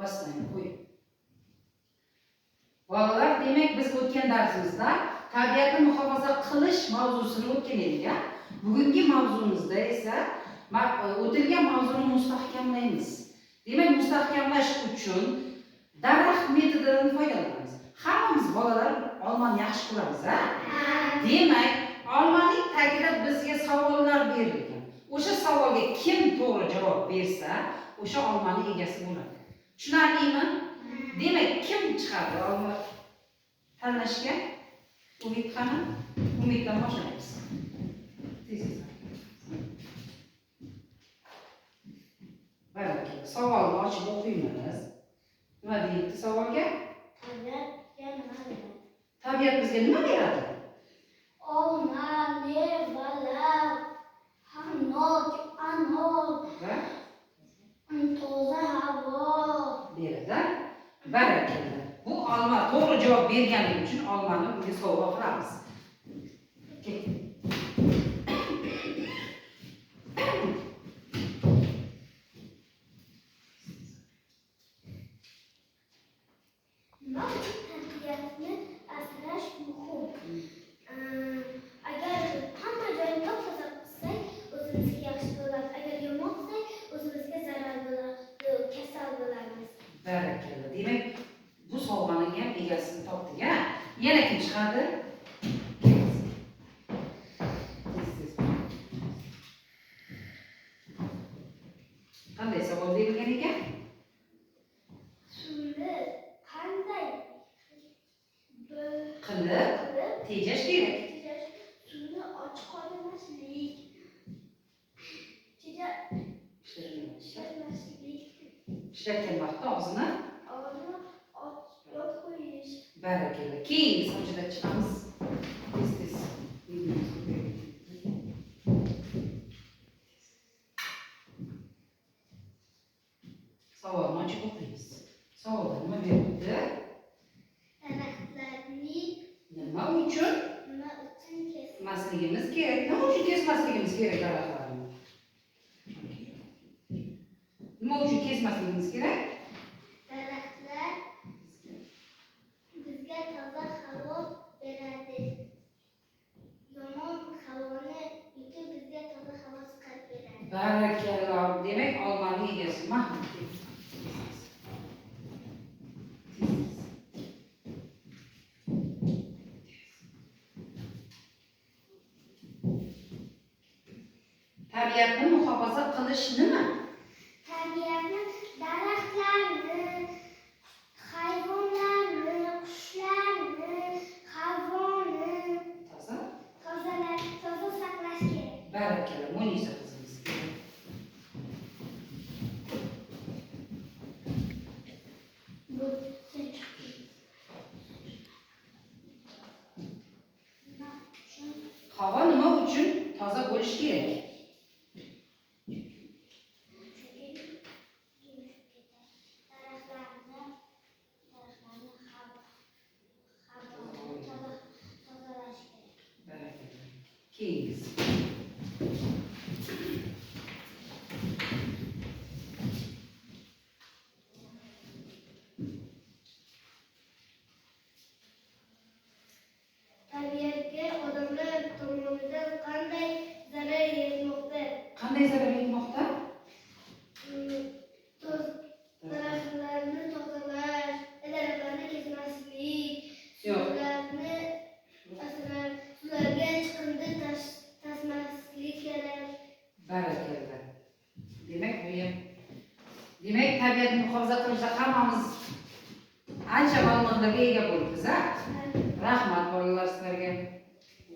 Basmayın, koyun. Bolalar, demek biz o'tgan darsimizda tabiatni muhofaza qilish mavzusini o'tgan edik. Bugungi mavzumizda esa o'tilgan mavzuni mustahkamlaymiz. Demak, mustahkamlash uchun daraxt metodidan foydalanamiz. Hammamiz bolalar olmani yaxshi ko'ramiz, ha? Demak, olmaning tagida bizga savollar berilgan. O'sha savolga kim to'g'ri javob bersa, o'sha olmaning egasi bo'ladi. Tushunarlimi? Demak, kim chiqadi olma tanlashga? Umid qani? Umiddan boshlaymiz. Barakalla. Savolni ochib o'qiymiz. Nima deyapti savolga? Tabiat bizga nima beradi? Olma, mevalar, hanot, anor, toza havo beradi. Barakalla. Bu olma to'g'ri javob berganligi uchun olmani unga sovg'a qilamiz. tabiatni asrash muhim. Agar hamma joyni toza qilsak, o'zimizga yaxshi bo'ladi. Agar yomon qilsak, o'zimizga zarar bo'ladi, kasal bo'lamiz. Barakalla. Demak, bu sovg'aning ham egasini topdik, ha? Yana kim chiqadi? Qanday savol berilgan ekan? Suvni qanday Qilib tejash kerak. Suvni ochiq qoldirmaslik. Ishlatgan vaqtda og'zini yopib qo'yish. barakalla. Keyingi so'zda chiqamiz. Tez. Savolni ochib o'qiymiz. Savolda nima berildi? Daraxtlarni Nima uchun kesmasligimiz kerak? Nima uchun kesmasligimiz kerak daraxtlarni? Nima uchun kesmasligimiz kerak? Daraxtlar bizga toza havo beradi. Yomon havoni yutib bizga toza havo chiqarib beradi. Barakalla. Demak, olmaning egasi Mahmud. Tabiatni muhofaza qilish nima? Tabiatni, daraxtlarni, hayvonlarni, qushlarni, havoni Toza saqlash kerak. Barakalla. Munisa qizimiz. Havo nima uchun toza bo'lishi kerak? Keyingisi. Tabiatga odamlar tomonidan qanday zarar yetmoqda? Qanday zarar yetmoqda? Daraxtlarni tozalash, daraxtlarni kesmaslik, suvlarga chiqindi tasmaslik kerak. Barakalla. Demak, tabiatni muhofaza qilishda hammamiz ancha ma'lumotlarga ega bo'libmiz, ha? Rahmat bolalar sizlarga.